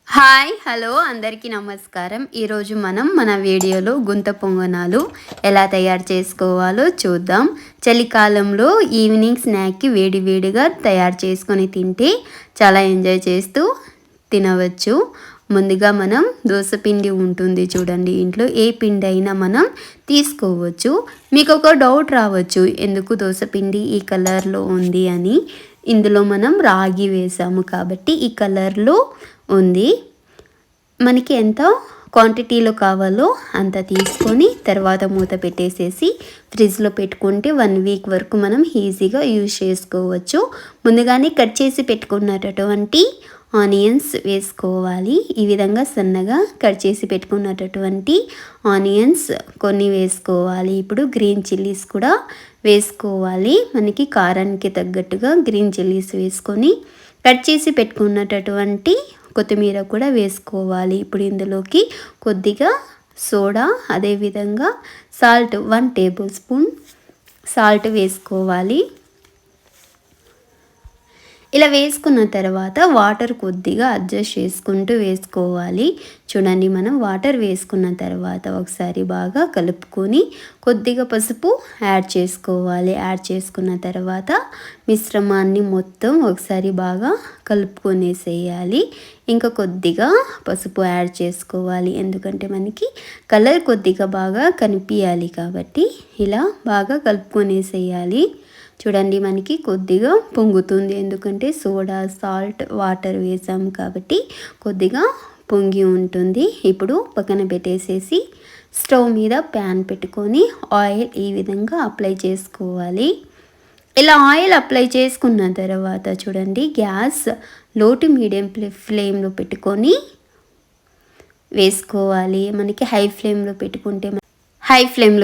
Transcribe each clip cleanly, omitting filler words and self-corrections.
Hi hello అందరికీ నమస్కారం. ఈరోజు మనం మన వీడియోలో గుంత పొంగనాలు ఎలా తయారు చేసుకోవాలో చూద్దాం. చలికాలంలో ఈవినింగ్ స్నాక్కి వేడివేడిగా తయారు చేసుకొని తింటే చాలా ఎంజాయ్ చేస్తూ తినవచ్చు. ముందుగా మనం దోసపిండి ఉంటుంది చూడండి, ఇంట్లో ఏ పిండి అయినా మనం తీసుకోవచ్చు. మీకు ఒక డౌట్ రావచ్చు, ఎందుకు దోసపిండి ఈ కలర్లో ఉంది అని. ఇందులో మనం రాగి వేసాము కాబట్టి ఈ కలర్లో ఉంది. మనకి ఎంత క్వాంటిటీలో కావాలో అంత తీసుకొని తర్వాత మూత పెట్టేసేసి ఫ్రిడ్జ్లో పెట్టుకుంటే 1 వీక్ వరకు మనం ఈజీగా యూజ్ చేసుకోవచ్చు. ముందుగానే కట్ చేసి పెట్టుకున్నటువంటి ఆనియన్స్ వేసుకోవాలి. ఈ విధంగా సన్నగా కట్ చేసి పెట్టుకున్నటువంటి ఆనియన్స్ కొన్ని వేసుకోవాలి. ఇప్పుడు గ్రీన్ చిల్లీస్ కూడా వేసుకోవాలి. మనకి కారానికి తగ్గట్టుగా గ్రీన్ చిల్లీస్ వేసుకొని కట్ చేసి పెట్టుకున్నటువంటి కొత్తిమీర కూడా వేసుకోవాలి. ఇప్పుడు ఇందులోకి కొద్దిగా సోడా, అదేవిధంగా సాల్ట్ 1 టేబుల్ స్పూన్ సాల్ట్ వేసుకోవాలి. ఇలా వేసుకున్న తర్వాత వాటర్ కొద్దిగా అడ్జస్ట్ చేసుకుంటూ వేసుకోవాలి. చూడండి, మనం వాటర్ వేసుకున్న తర్వాత ఒకసారి బాగా కలుపుకొని కొద్దిగా పసుపు యాడ్ చేసుకోవాలి. యాడ్ చేసుకున్న తర్వాత మిశ్రమాన్ని మొత్తం ఒకసారి బాగా కలుపుకొనేసేయాలి. ఇంకా కొద్దిగా పసుపు యాడ్ చేసుకోవాలి, ఎందుకంటే మనకి కలర్ కొద్దిగా బాగా కనిపించాలి కాబట్టి ఇలా బాగా కలుపుకొనేసేయాలి. చూడండి, మనకి కొద్దిగా పొంగుతుంది, ఎందుకంటే సోడా, సాల్ట్, వాటర్ వేసాము కాబట్టి కొద్దిగా పొంగి ఉంటుంది. ఇప్పుడు పక్కన పెట్టేసేసి స్టవ్ మీద ప్యాన్ పెట్టుకొని ఆయిల్ ఈ విధంగా అప్లై చేసుకోవాలి. ఇలా ఆయిల్ అప్లై చేసుకున్న తర్వాత చూడండి, గ్యాస్ లో టు మీడియం ఫ్లేమ్లో పెట్టుకొని వేసుకోవాలి. మనకి హై ఫ్లేమ్లో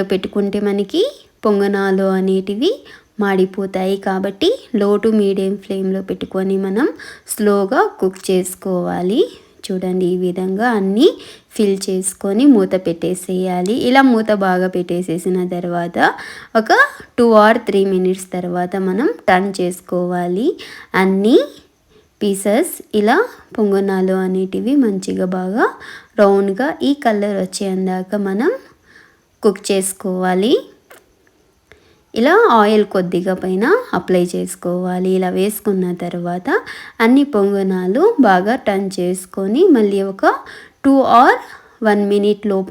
పెట్టుకుంటే మనకి పొంగనాలు అనేటివి మాడిపోతాయి కాబట్టి లో టు మీడియం ఫ్లేమ్లో పెట్టుకొని మనం స్లోగా కుక్ చేసుకోవాలి. చూడండి, ఈ విధంగా అన్నీ ఫిల్ చేసుకొని మూత పెట్టేసేయాలి. ఇలా మూత బాగా పెట్టేసేసిన తర్వాత ఒక 2 or 3 minutes తర్వాత మనం టర్న్ చేసుకోవాలి. అన్నీ పీసెస్ ఇలా పొంగనాలు అనేటివి మంచిగా బాగా రౌండ్గా ఈ కలర్ వచ్చేందాకా మనం కుక్ చేసుకోవాలి. ఇలా ఆయిల్ కొద్దిగా పైన అప్లై చేసుకోవాలి. ఇలా వేసుకున్న తర్వాత అన్ని పొంగనాలు బాగా టర్న్ చేసుకొని మళ్ళీ ఒక 2 or 1 minute లోప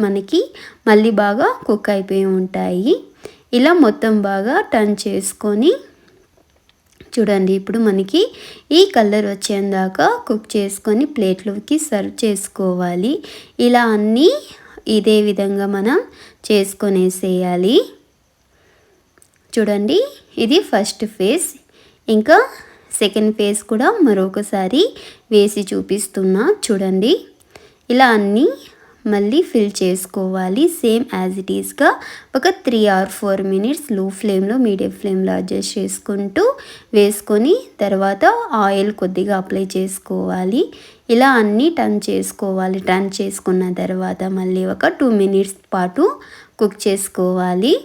మనకి మళ్ళీ బాగా కుక్ అయిపోయి ఉంటాయి. ఇలా మొత్తం బాగా టర్న్ చేసుకొని చూడండి, ఇప్పుడు మనకి ఈ కలర్ వచ్చేందాకా కుక్ చేసుకొని ప్లేట్లోకి సర్వ్ చేసుకోవాలి. ఇలా అన్నీ ఇదే విధంగా మనం చేసుకొనేసేయాలి. చూడండి, ఇది ఫస్ట్ ఫేజ్. ఇంకా సెకండ్ ఫేజ్ కూడా మరొకసారి వేసి చూపిస్తున్నా. చూడండి, ఇలా అన్నీ మళ్ళీ ఫిల్ చేసుకోవాలి. సేమ్ యాజ్ ఇట్ ఈస్గా ఒక 3 or 4 minutes లో ఫ్లేమ్లో మీడియం ఫ్లేమ్లో అడ్జస్ట్ చేసుకుంటూ వేసుకొని తర్వాత ఆయిల్ కొద్దిగా అప్లై చేసుకోవాలి. ఇలా అన్నీ టర్న్ చేసుకోవాలి. టర్న్ చేసుకున్న తర్వాత మళ్ళీ ఒక 2 minutes పాటు కుక్ చేసుకోవాలి.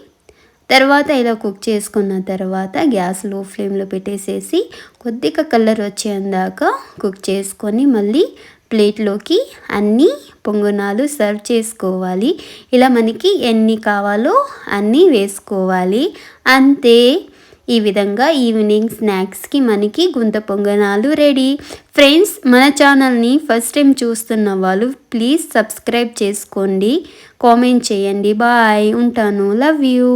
తర్వాత ఇలా కుక్ చేసుకున్న తర్వాత గ్యాస్ లో ఫ్లేమ్లో పెట్టేసేసి కొద్దిగా కలర్ వచ్చేందాకా కుక్ చేసుకొని మళ్ళీ ప్లేట్లోకి అన్నీ పొంగనాలు సర్వ్ చేసుకోవాలి. ఇలా మనకి ఎన్ని కావాలో అన్నీ వేసుకోవాలి. అంతే, ఈ విధంగా ఈవినింగ్ స్నాక్స్కి మనకి గుంత పొంగనాలు రెడీ. ఫ్రెండ్స్, మన ఛానల్ని ఫస్ట్ టైం చూస్తున్న వాళ్ళు ప్లీజ్ సబ్స్క్రైబ్ చేసుకోండి, కామెంట్ చేయండి. బాయ్, ఉంటాను. Love you.